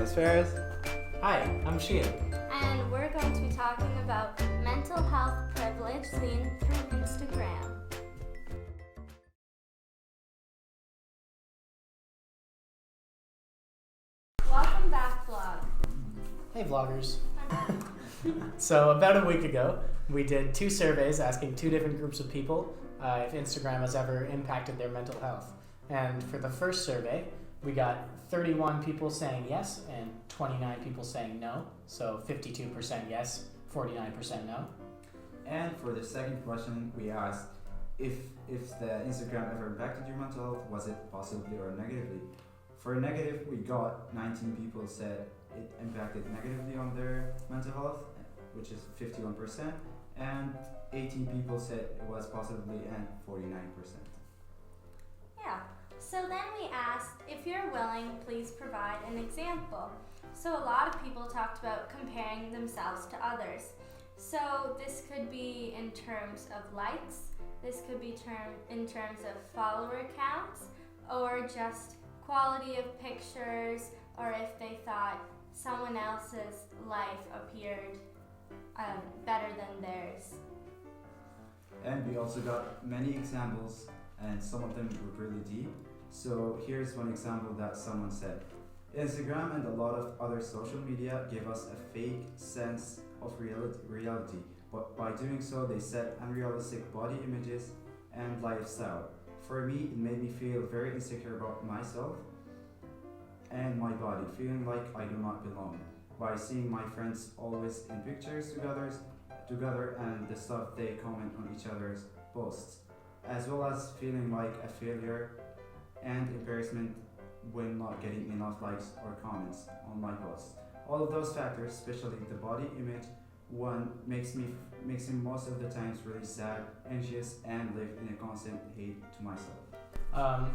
Thanks, Ferris. Hi, I'm Sheehan. And we're going to be talking about mental health privilege seen through Instagram. Welcome back, vlog. Hey, vloggers. So about a week ago, we did 2 surveys asking 2 different groups of people if Instagram has ever impacted their mental health. And for the first survey, we got 31 people saying yes and 29 people saying no. So 52% yes, 49% no. And for the second question, we asked if the Instagram ever impacted your mental health, was it positively or negatively? For negative, we got 19 people said it impacted negatively on their mental health, which is 51%, and 18 people said it was positively and 49%. Yeah. So then we asked, if you're willing, please provide an example. So a lot of people talked about comparing themselves to others. So this could be in terms of likes, this could be in terms of follower counts, or just quality of pictures, or if they thought someone else's life appeared better than theirs. And we also got many examples, and some of them were really deep. So here's one example that someone said. Instagram and a lot of other social media give us a fake sense of reality, but by doing so they set unrealistic body images and lifestyle. For me, it made me feel very insecure about myself and my body, feeling like I do not belong. By seeing my friends always in pictures together and the stuff they comment on each other's posts, as well as feeling like a failure and embarrassment when not getting enough likes or comments on my posts. All of those factors, especially the body image one, makes me most of the times really sad, anxious, and live in a constant hate to myself.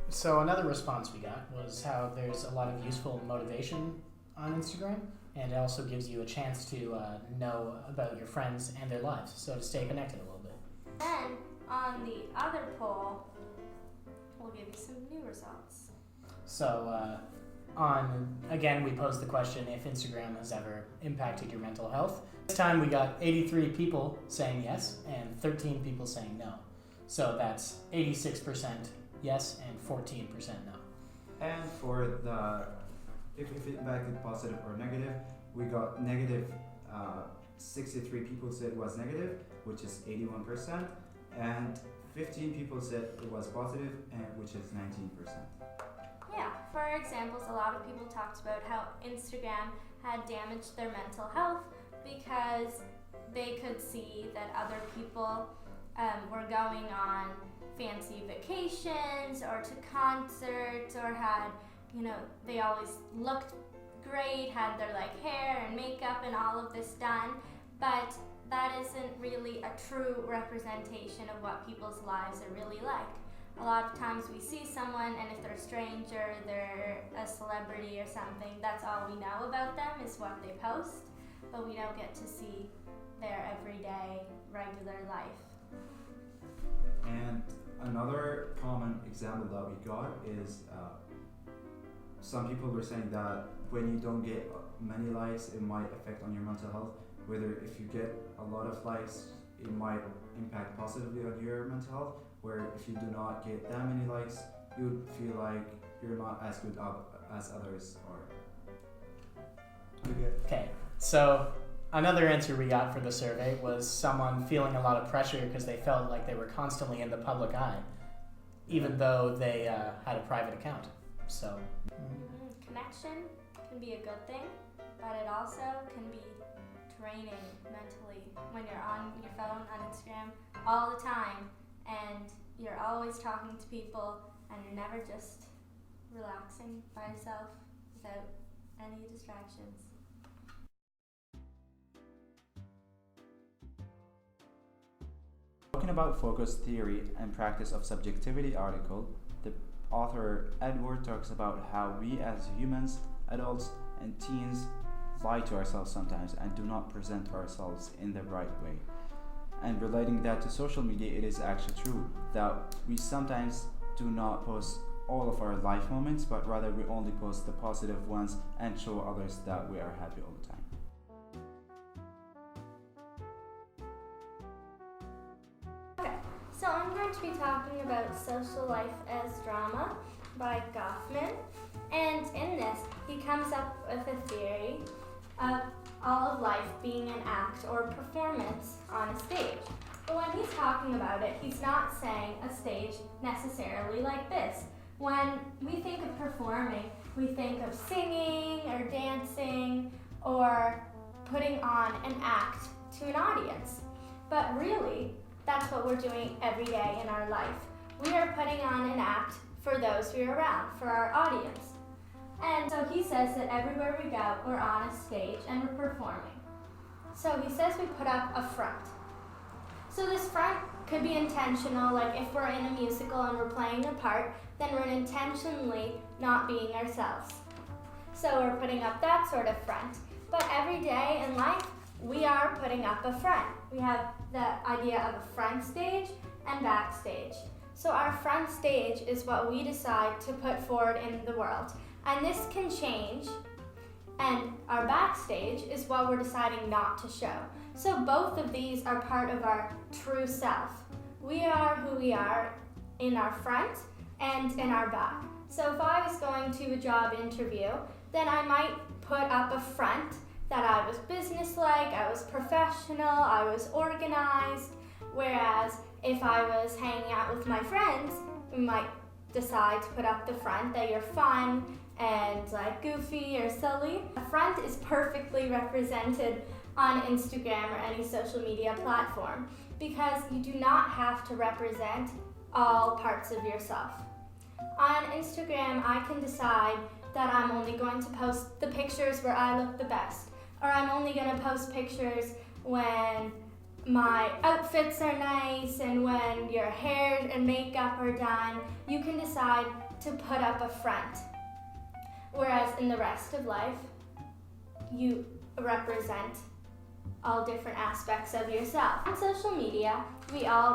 So another response we got was how there's a lot of useful motivation on Instagram, and it also gives you a chance to know about your friends and their lives, so to stay connected a little bit. Then on the other poll, we'll give you some new results. So again, we posed the question if Instagram has ever impacted your mental health. This time we got 83 people saying yes and 13 people saying no. So that's 86% yes and 14% no. And for the if it impacted positive or negative, we got negative. 63 people said it was negative, which is 81%, and 15 people said it was positive, which is 19%. Yeah, for examples, a lot of people talked about how Instagram had damaged their mental health because they could see that other people were going on fancy vacations or to concerts, or had, they always looked great, had their hair and makeup and all of this done, but that isn't really a true representation of what people's lives are really like. A lot of times we see someone, and if they're a stranger, they're a celebrity or something, that's all we know about them is what they post, but we don't get to see their everyday, regular life. And another common example that we got is some people were saying that when you don't get many likes, it might affect on your mental health. Whether if you get a lot of likes, it might impact positively on your mental health, where if you do not get that many likes, you would feel like you're not as good as others are. Okay, so another answer we got for the survey was someone feeling a lot of pressure because they felt like they were constantly in the public eye, even though they had a private account. So Connection can be a good thing, but it also can be draining mentally when you're on your phone on Instagram all the time and you're always talking to people and you're never just relaxing by yourself without any distractions. Talking about focus theory and practice of subjectivity article, the author Edward talks about how we as humans, adults, and teens lie to ourselves sometimes and do not present ourselves in the right way. And relating that to social media, it is actually true that we sometimes do not post all of our life moments, but rather we only post the positive ones and show others that we are happy all the time. So I'm going to be talking about Social Life as Drama by Goffman. And in this, he comes up with a theory of all of life being an act or performance on a stage. But when he's talking about it, he's not saying a stage necessarily like this. When we think of performing, we think of singing or dancing or putting on an act to an audience. But really, that's what we're doing every day in our life. We are putting on an act for those we are around, for our audience. And so he says that everywhere we go, we're on a stage and we're performing. So he says we put up a front. So this front could be intentional, like if we're in a musical and we're playing a part, then we're intentionally not being ourselves. So we're putting up that sort of front. But every day in life, we are putting up a front. We have the idea of a front stage and backstage. So our front stage is what we decide to put forward in the world. And this can change. And our backstage is what we're deciding not to show. So both of these are part of our true self. We are who we are in our front and in our back. So if I was going to a job interview, then I might put up a front that I was businesslike, I was professional, I was organized. Whereas if I was hanging out with my friends, we might decide to put up the front that you're fun and like goofy or silly. A front is perfectly represented on Instagram or any social media platform because you do not have to represent all parts of yourself. On Instagram, I can decide that I'm only going to post the pictures where I look the best, or I'm only going to post pictures when my outfits are nice and when your hair and makeup are done. You can decide to put up a front. Whereas in the rest of life, you represent all different aspects of yourself. On social media, we all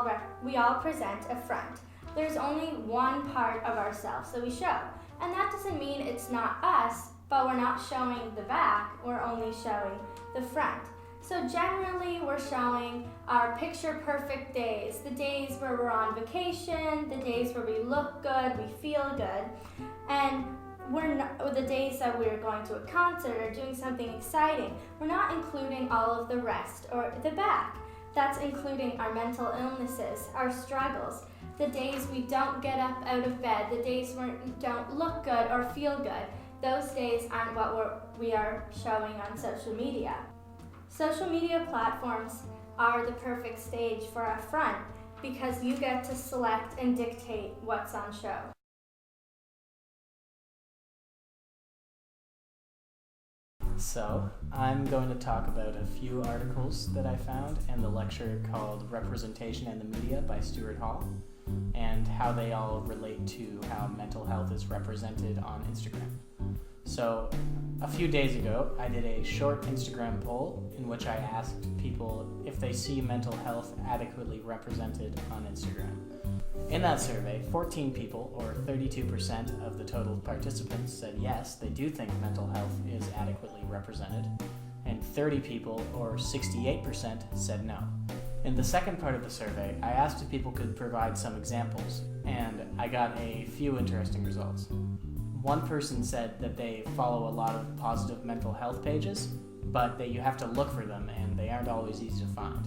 present a front. There's only one part of ourselves that we show. And that doesn't mean it's not us, but we're not showing the back, we're only showing the front. So generally, we're showing our picture-perfect days, the days where we're on vacation, the days where we look good, we feel good, and the days that we're going to a concert or doing something exciting. We're not including all of the rest or the back. That's including our mental illnesses, our struggles, the days we don't get up out of bed, the days where we don't look good or feel good. Those days aren't what we are showing on social media. Social media platforms are the perfect stage for our front because you get to select and dictate what's on show. So, I'm going to talk about a few articles that I found in the lecture called Representation and the Media by Stuart Hall, and how they all relate to how mental health is represented on Instagram. So, a few days ago, I did a short Instagram poll in which I asked people if they see mental health adequately represented on Instagram. In that survey, 14 people, or 32% of the total participants, said yes, they do think mental health is adequately represented, and 30 people, or 68%, said no. In the second part of the survey, I asked if people could provide some examples, and I got a few interesting results. One person said that they follow a lot of positive mental health pages, but that you have to look for them and they aren't always easy to find.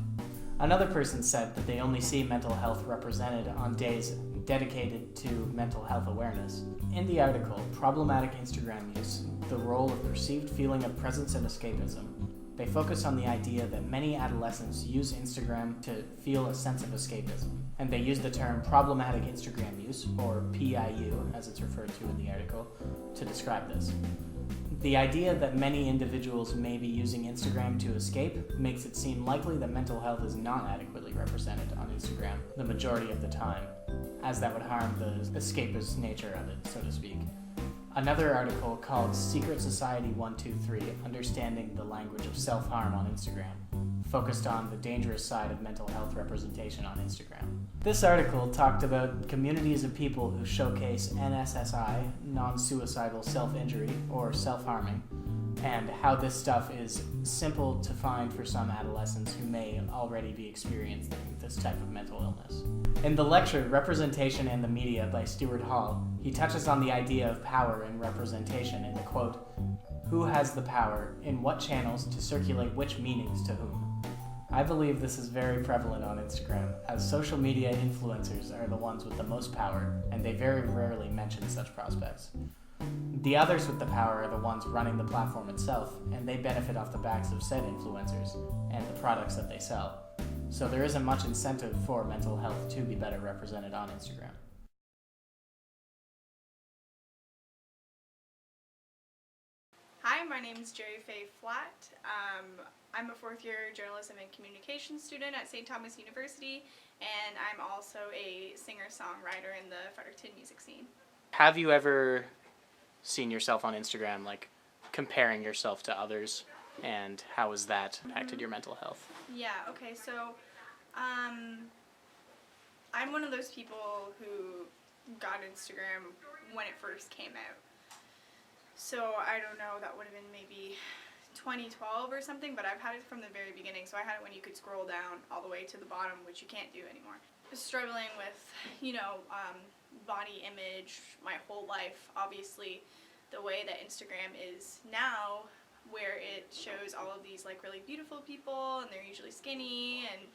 Another person said that they only see mental health represented on days dedicated to mental health awareness. In the article, Problematic Instagram Use, the role of perceived feeling of presence and escapism, they focus on the idea that many adolescents use Instagram to feel a sense of escapism, and they use the term problematic Instagram use, or PIU, as it's referred to in the article, to describe this. The idea that many individuals may be using Instagram to escape makes it seem likely that mental health is not adequately represented on Instagram the majority of the time, as that would harm the escapist nature of it, so to speak. Another article called Secret Society 123, Understanding the Language of Self-Harm on Instagram, focused on the dangerous side of mental health representation on Instagram. This article talked about communities of people who showcase NSSI, non-suicidal self-injury, or self-harming, and how this stuff is simple to find for some adolescents who may already be experiencing this type of mental illness. In the lecture, Representation and the Media by Stuart Hall, he touches on the idea of power and representation in the quote, "Who has the power, in what channels, to circulate which meanings to whom?" I believe this is very prevalent on Instagram, as social media influencers are the ones with the most power, and they very rarely mention such prospects. The others with the power are the ones running the platform itself, and they benefit off the backs of said influencers and the products that they sell. So there isn't much incentive for mental health to be better represented on Instagram. Hi, my name is Jerry Faye Flatt. I'm a fourth year journalism and communications student at St. Thomas University, and I'm also a singer-songwriter in the Fredericton music scene. Have you ever seen yourself on Instagram, like comparing yourself to others, and how has that impacted your mental health? Yeah, okay, so I'm one of those people who got Instagram when it first came out. So I don't know, that would have been maybe 2012 or something, but I've had it from the very beginning. So I had it when you could scroll down all the way to the bottom, which you can't do anymore. I was struggling with, body image my whole life. Obviously, the way that Instagram is now, where it shows all of these like really beautiful people, and they're usually skinny and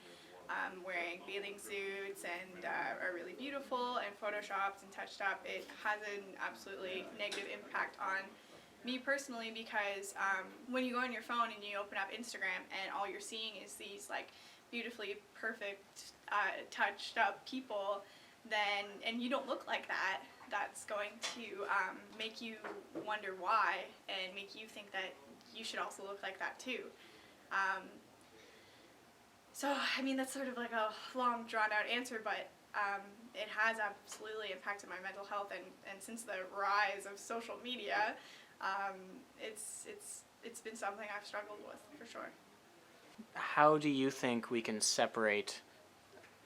wearing bathing suits and are really beautiful and photoshopped and touched up, it has an absolutely negative impact on me personally, because when you go on your phone and you open up Instagram and all you're seeing is these like beautifully perfect touched up people, then and you don't look like that, that's going to make you wonder why and make you think that you should also look like that too. So, I mean, that's sort of like a long, drawn-out answer, but it has absolutely impacted my mental health, and since the rise of social media, it's been something I've struggled with, for sure. How do you think we can separate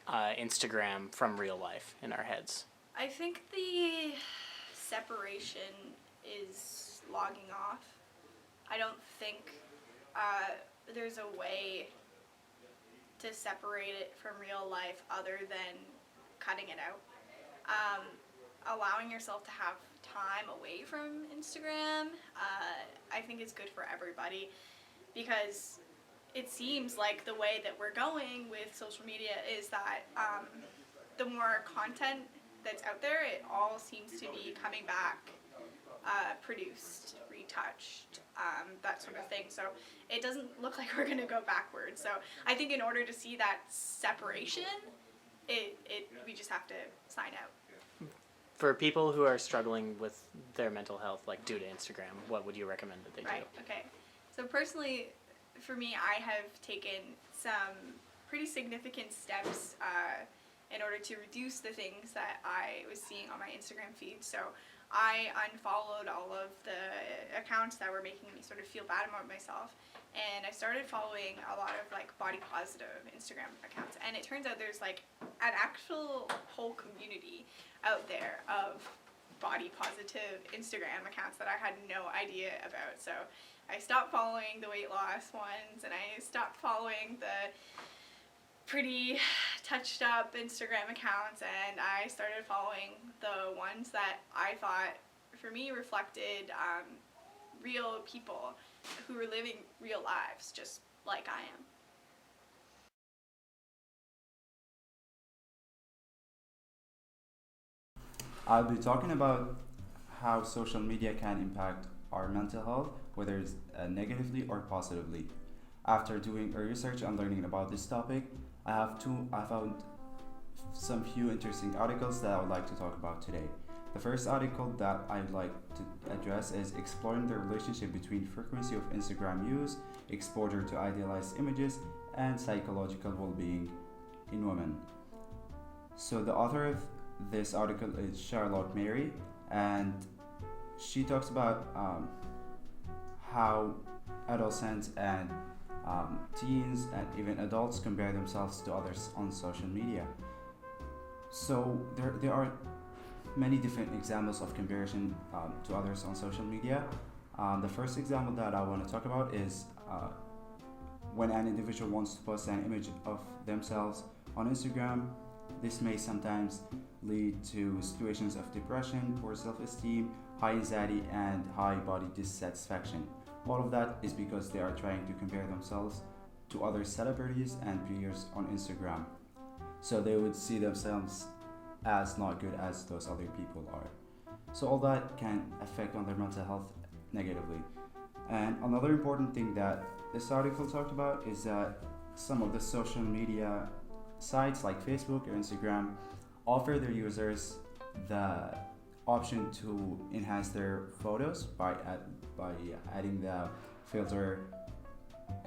Instagram from real life in our heads? I think the separation is logging off. I don't think there's a way to separate it from real life other than cutting it out. Allowing yourself to have time away from Instagram, I think is good for everybody, because it seems like the way that we're going with social media is that the more content that's out there, it all seems to be coming back produced, retouched, that sort of thing. So it doesn't look like we're going to go backwards. So I think in order to see that separation, we just have to sign out. For people who are struggling with their mental health, like due to Instagram, what would you recommend that they do? Right, okay. So personally, for me, I have taken some pretty significant steps in order to reduce the things that I was seeing on my Instagram feed. So I unfollowed all of the accounts that were making me sort of feel bad about myself, and I started following a lot of like body positive Instagram accounts, and it turns out there's like an actual whole community out there of body positive Instagram accounts that I had no idea about. So I stopped following the weight loss ones, and I stopped following the pretty touched up Instagram accounts, and I started following the ones that I thought for me reflected real people who were living real lives just like I am. I'll be talking about how social media can impact our mental health, whether it's negatively or positively. After doing a research and learning about this topic, I found some few interesting articles that I would like to talk about today. The first article that I'd like to address is exploring the relationship between frequency of Instagram use, exposure to idealized images, and psychological well-being in women. So the author of this article is Charlotte Mary, and she talks about how adolescents and teens and even adults compare themselves to others on social media. So there are many different examples of comparison to others on social media. The first example that I want to talk about is when an individual wants to post an image of themselves on Instagram. This may sometimes lead to situations of depression, poor self-esteem, high anxiety, and high body dissatisfaction. All of that is because they are trying to compare themselves to other celebrities and peers on Instagram. So they would see themselves as not good as those other people are. So all that can affect on their mental health negatively. And another important thing that this article talked about is that some of the social media sites like Facebook or Instagram offer their users the option to enhance their photos by adding the filter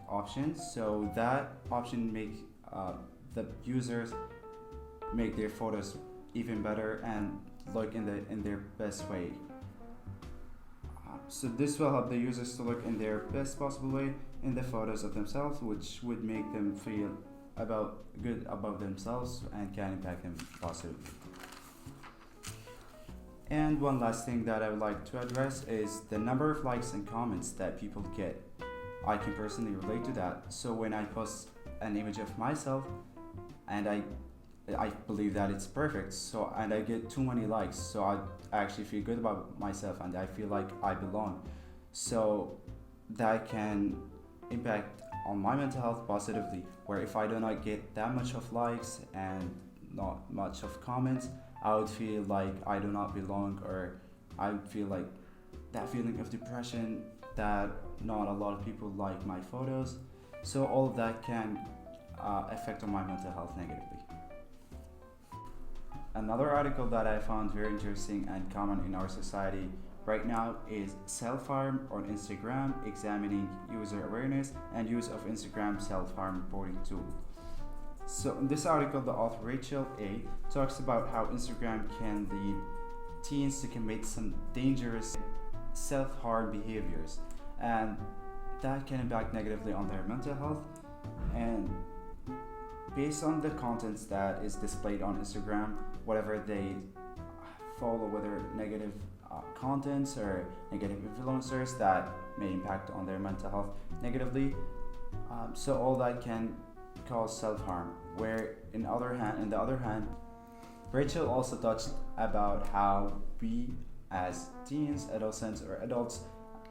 options. So that option make the users make their photos even better and look in their best way. So this will help the users to look in their best possible way in the photos of themselves, which would make them feel good about themselves and can impact them positively. And one last thing that I would like to address is the number of likes and comments that people get. I can personally relate to that. So when I post an image of myself and I believe that it's perfect, so and I get too many likes, so I actually feel good about myself and I feel like I belong. So that can impact on my mental health positively, where if I do not get that much of likes and not much of comments, I would feel like I do not belong, or I would feel like that feeling of depression that not a lot of people like my photos. So all of that can affect on my mental health negatively. Another article that I found very interesting and common in our society right now is self-harm on Instagram, examining user awareness and use of Instagram self-harm reporting tool. So in this article, the author Rachel A. talks about how Instagram can lead teens to commit some dangerous self-harm behaviors, and that can impact negatively on their mental health. And based on the contents that is displayed on Instagram, whatever they follow, whether negative contents or negative influencers that may impact on their mental health negatively, so all that can cause self-harm. Where in the other hand, Rachel also touched about how we as teens, adolescents, or adults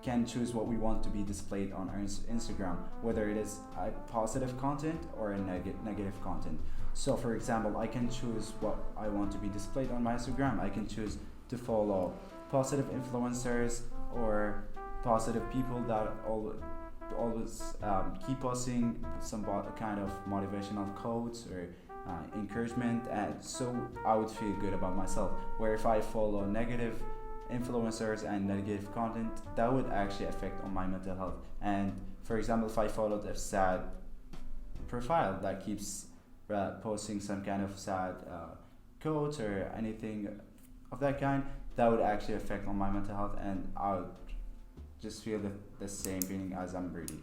can choose what we want to be displayed on our Instagram, whether it is a positive content or a negative content. So for example, I can choose what I want to be displayed on my Instagram. I can choose to follow positive influencers or positive people that always keep posting some kind of motivational quotes or encouragement, and so I would feel good about myself. Where if I follow negative influencers and negative content, that would actually affect on my mental health. And for example, if I followed a sad profile that keeps posting some kind of sad quotes or anything of that kind, that would actually affect on my mental health, and I would just feel the same feeling as I'm reading.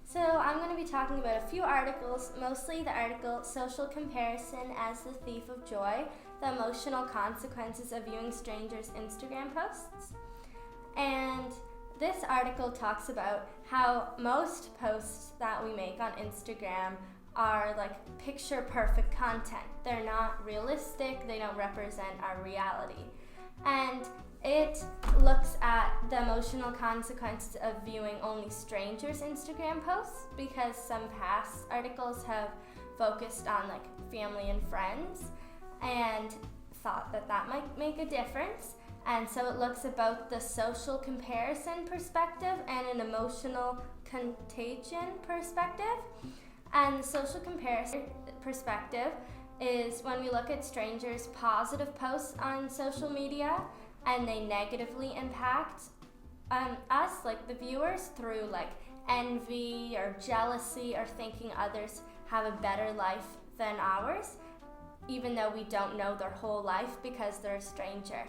So I'm going to be talking about a few articles, mostly the article Social Comparison as the Thief of Joy, the Emotional Consequences of Viewing Strangers' Instagram Posts. And this article talks about how most posts that we make on Instagram are like picture perfect content. They're not realistic, they don't represent our reality. And it looks at the emotional consequences of viewing only strangers' Instagram posts, because some past articles have focused on like family and friends and thought that might make a difference. And so it looks at both the social comparison perspective and an emotional contagion perspective. And the social comparison perspective is when we look at strangers' positive posts on social media and they negatively impact us, like the viewers, through like envy or jealousy or thinking others have a better life than ours. even though we don't know their whole life because they're a stranger.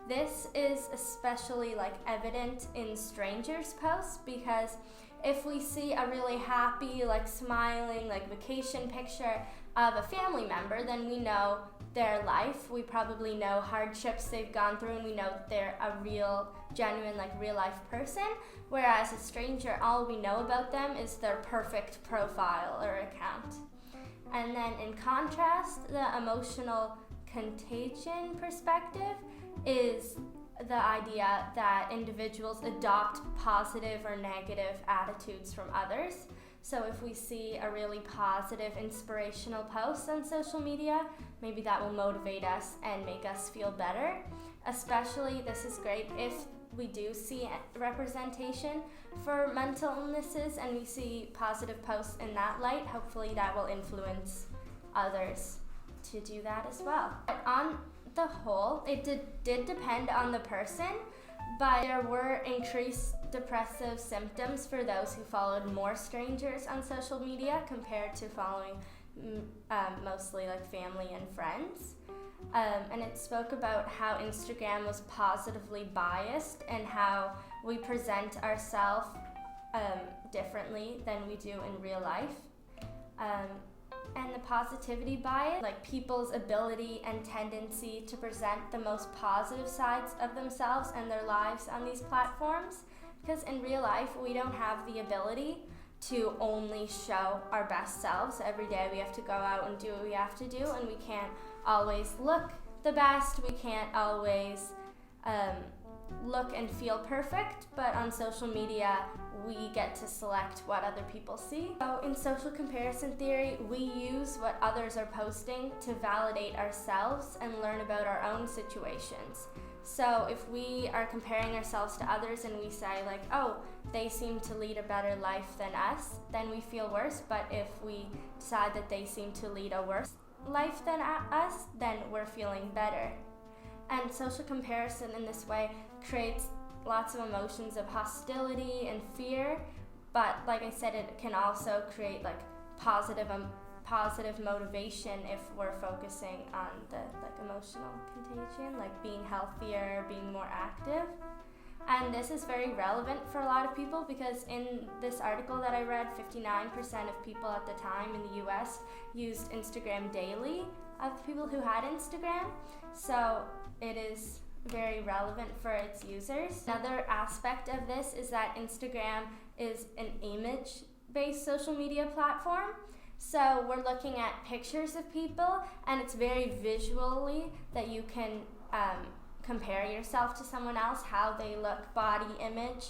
This is especially like evident in strangers' posts, because if we see a really happy, like smiling, like vacation picture of a family member, then we know their life. We probably know hardships they've gone through, and we know that they're a real, genuine, like real life person. Whereas a stranger, all we know about them is their perfect profile or account. And then in contrast, the emotional contagion perspective is the idea that individuals adopt positive or negative attitudes from others. So if we see a really positive, inspirational post on social media, maybe that will motivate us and make us feel better. Especially, this is great if we do see representation for mental illnesses and we see positive posts in that light. Hopefully that will influence others to do that as well. But on the whole, it did depend on the person, but there were increased depressive symptoms for those who followed more strangers on social media compared to following mostly like family and friends. And it spoke about how Instagram was positively biased and how we present ourselves differently than we do in real life. And the positivity bias, like people's ability and tendency to present the most positive sides of themselves and their lives on these platforms. Because in real life, we don't have the ability to only show our best selves. Every day we have to go out and do what we have to do, and we can't always look the best. We can't always look and feel perfect, but on social media, we get to select what other people see. So in social comparison theory, we use what others are posting to validate ourselves and learn about our own situations. So if we are comparing ourselves to others and we say like, oh, they seem to lead a better life than us, then we feel worse. But if we decide that they seem to lead a worse life than us, then we're feeling better. And social comparison in this way creates lots of emotions of hostility and fear, but like I said, it can also create like positive motivation if we're focusing on the like emotional contagion, like being healthier, being more active. And this is very relevant for a lot of people because in this article that I read, 59% of people at the time in the US used Instagram daily, of people who had Instagram. So it is very relevant for its users. Another aspect of this is that Instagram is an image-based social media platform. So we're looking at pictures of people, and it's very visually that you can compare yourself to someone else, how they look, body image,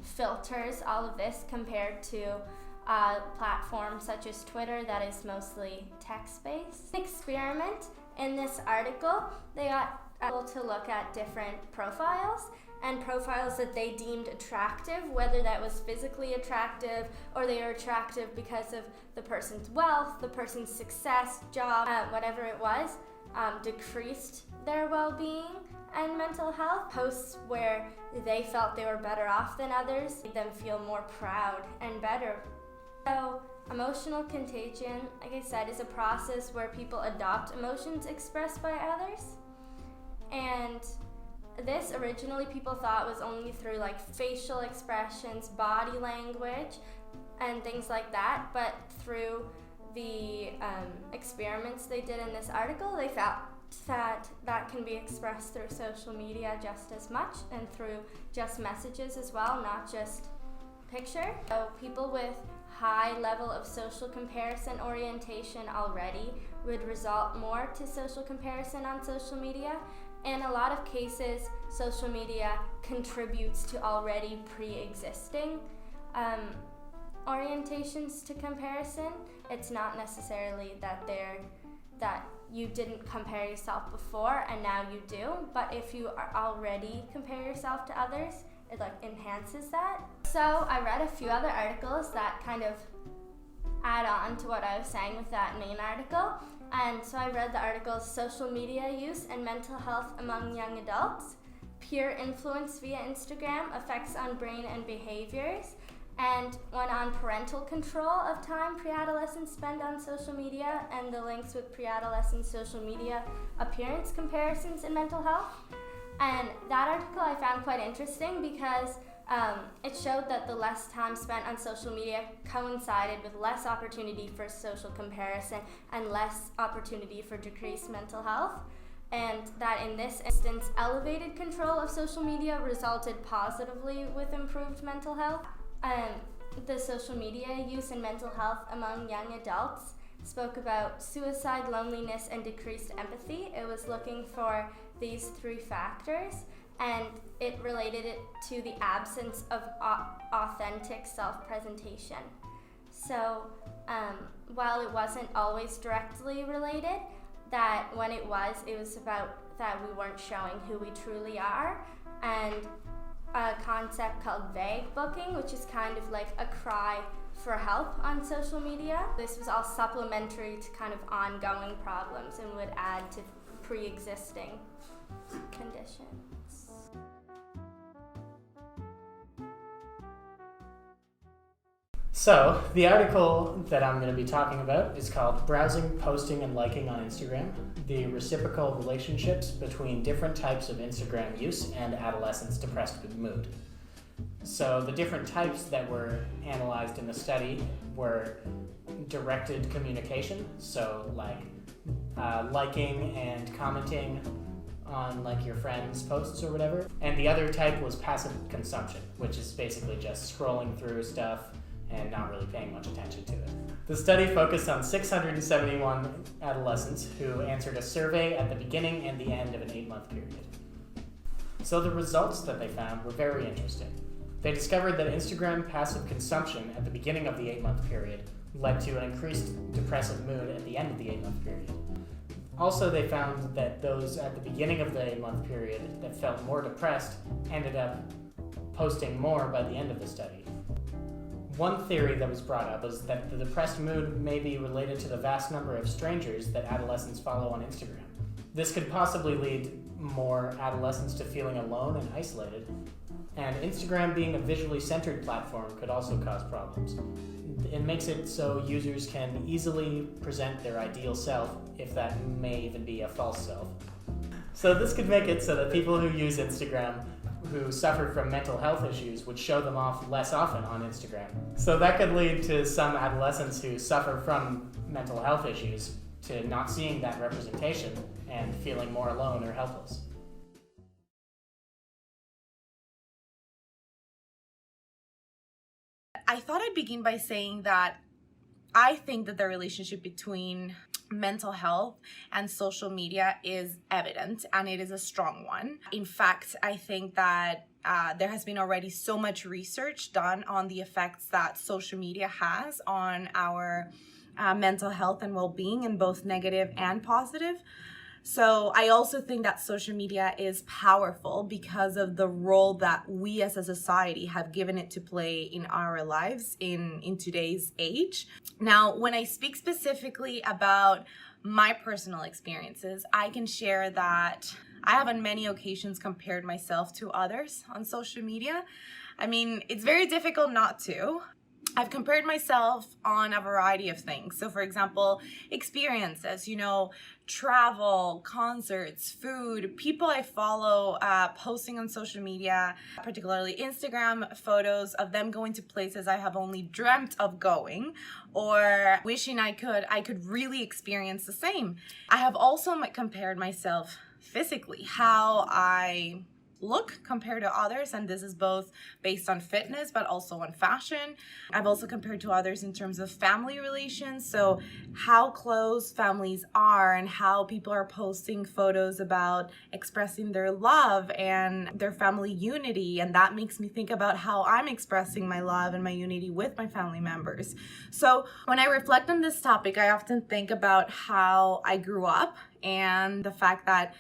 filters, all of this compared to platforms such as Twitter that is mostly text-based. Experiment in this article, they got able to look at different profiles and profiles that they deemed attractive, whether that was physically attractive or they were attractive because of the person's wealth, the person's success, job, whatever it was, decreased their well-being and mental health. Posts where they felt they were better off than others made them feel more proud and better. So emotional contagion, like I said, is a process where people adopt emotions expressed by others. And this originally people thought was only through like facial expressions, body language, and things like that. But through the experiments they did in this article, they found that can be expressed through social media just as much and through just messages as well, not just picture. So people with high level of social comparison orientation already would result more to social comparison on social media. In a lot of cases, social media contributes to already pre-existing orientations to comparison. It's not necessarily that you didn't compare yourself before and now you do, but if you are already compare yourself to others, it like enhances that. So I read a few other articles that kind of add on to what I was saying with that main article. And so I read the articles Social Media Use and Mental Health Among Young Adults, Peer Influence via Instagram, Effects on Brain and Behaviors, and one on parental control of time pre-adolescents spend on social media and the links with pre-adolescent social media appearance comparisons in mental health. And that article I found quite interesting because it showed that the less time spent on social media coincided with less opportunity for social comparison and less opportunity for decreased mental health. And that in this instance, elevated control of social media resulted positively with improved mental health. The social media use in mental health among young adults spoke about suicide, loneliness, and decreased empathy. It was looking for these 3 factors, and it related it to the absence of authentic self-presentation. So while it wasn't always directly related, that when it was about that we weren't showing who we truly are, and a concept called vague booking, which is kind of like a cry for help on social media. This was all supplementary to kind of ongoing problems and would add to pre-existing conditions. So, the article that I'm going to be talking about is called Browsing, Posting, and Liking on Instagram, the Reciprocal Relationships Between Different Types of Instagram Use and Adolescents Depressed Mood. So, the different types that were analyzed in the study were directed communication, so like liking and commenting on like your friends' posts or whatever. And the other type was passive consumption, which is basically just scrolling through stuff and not really paying much attention to it. The study focused on 671 adolescents who answered a survey at the beginning and the end of an 8-month period. So the results that they found were very interesting. They discovered that Instagram passive consumption at the beginning of the 8-month period led to an increased depressive mood at the end of the 8-month period. Also, they found that those at the beginning of the 8-month period that felt more depressed ended up posting more by the end of the study. One theory that was brought up is that the depressed mood may be related to the vast number of strangers that adolescents follow on Instagram. This could possibly lead more adolescents to feeling alone and isolated, and Instagram being a visually centered platform could also cause problems. It makes it so users can easily present their ideal self, if that may even be a false self. So this could make it so that people who use Instagram who suffer from mental health issues would show them off less often on Instagram. So that could lead to some adolescents who suffer from mental health issues to not seeing that representation and feeling more alone or helpless. I thought I'd begin by saying that I think that the relationship between mental health and social media is evident, and it is a strong one. In fact, I think that there has been already so much research done on the effects that social media has on our mental health and well-being, in both negative and positive. So I also think that social media is powerful because of the role that we as a society have given it to play in our lives in today's age. Now, when I speak specifically about my personal experiences, I can share that I have on many occasions compared myself to others on social media. I mean, it's very difficult not to. I've compared myself on a variety of things. So for example, experiences, travel, concerts, food, people I follow posting on social media, particularly Instagram photos of them going to places I have only dreamt of going, or wishing I could really experience the same. I have also compared myself physically, how I look compared to others, and this is both based on fitness but also on fashion. I've also compared to others in terms of family relations, so how close families are and how people are posting photos about expressing their love and their family unity, and that makes me think about how I'm expressing my love and my unity with my family members. So when I reflect on this topic, I often think about how I grew up and the fact that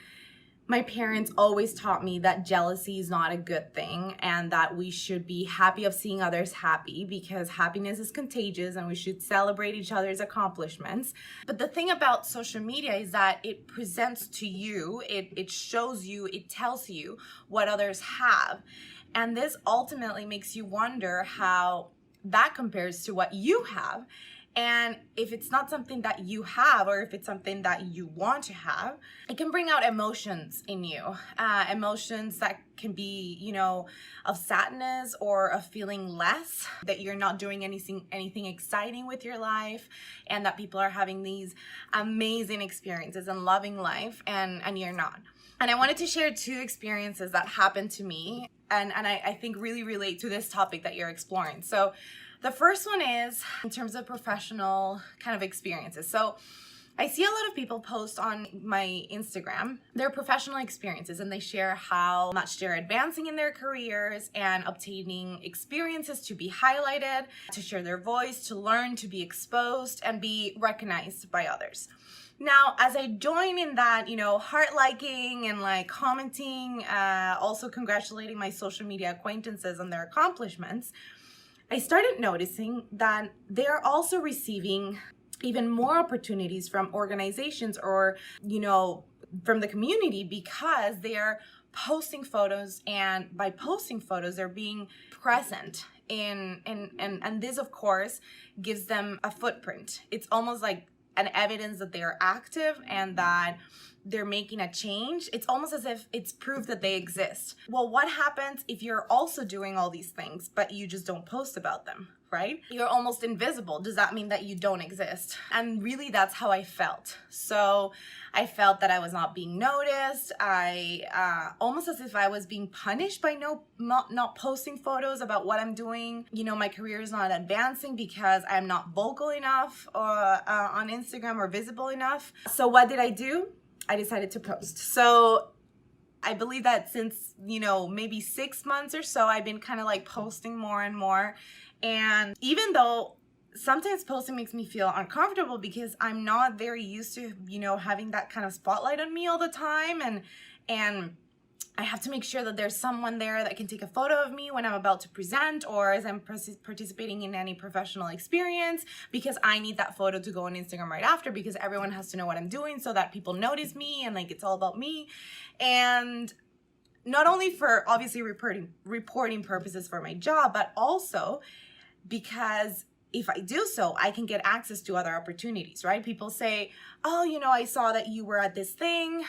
my parents always taught me that jealousy is not a good thing and that we should be happy of seeing others happy because happiness is contagious and we should celebrate each other's accomplishments. But the thing about social media is that it presents to you, it shows you, it tells you what others have. And this ultimately makes you wonder how that compares to what you have. And if it's not something that you have, or if it's something that you want to have, it can bring out emotions in you. Emotions that can be, you know, of sadness or of feeling less, that you're not doing anything exciting with your life, and that people are having these amazing experiences and loving life, and you're not. And I wanted to share 2 experiences that happened to me, and I think really relate to this topic that you're exploring. So the first one is in terms of professional kind of experiences. So I see a lot of people post on my Instagram their professional experiences, and they share how much they're advancing in their careers and obtaining experiences to be highlighted, to share their voice, to learn, to be exposed, and be recognized by others. Now, as I join in that, you know, heart liking and like commenting, also congratulating my social media acquaintances on their accomplishments, I started noticing that they're also receiving even more opportunities from organizations or, you know, from the community, because they're posting photos, and by posting photos, they're being present and this, of course, gives them a footprint. It's almost like an evidence that they are active and that they're making a change. It's almost as if it's proof that they exist. Well, what happens if you're also doing all these things, but you just don't post about them, right? You're almost invisible. Does that mean that you don't exist? And really, that's how I felt. So I felt that I was not being noticed. I almost as if I was being punished by not posting photos about what I'm doing. You know, my career is not advancing because I'm not vocal enough on Instagram or visible enough. So what did I do? I decided to post. So I believe that since, you know, maybe 6 months or so, I've been kind of like posting more and more. And even though sometimes posting makes me feel uncomfortable because I'm not very used to, you know, having that kind of spotlight on me all the time, and I have to make sure that there's someone there that can take a photo of me when I'm about to present or as I'm participating in any professional experience, because I need that photo to go on Instagram right after, because everyone has to know what I'm doing so that people notice me and like it's all about me. And not only for obviously reporting purposes for my job, but also because if I do so, I can get access to other opportunities, right? People say, oh, you know, I saw that you were at this thing.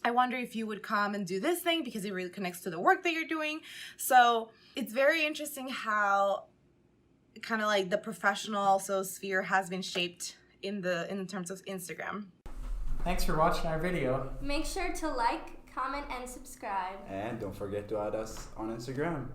I wonder if you would come and do this thing because it really connects to the work that you're doing. So it's very interesting how kind of like the professional also sphere has been shaped in terms of Instagram. Thanks for watching our video. Make sure to like, comment, and subscribe. And don't forget to add us on Instagram.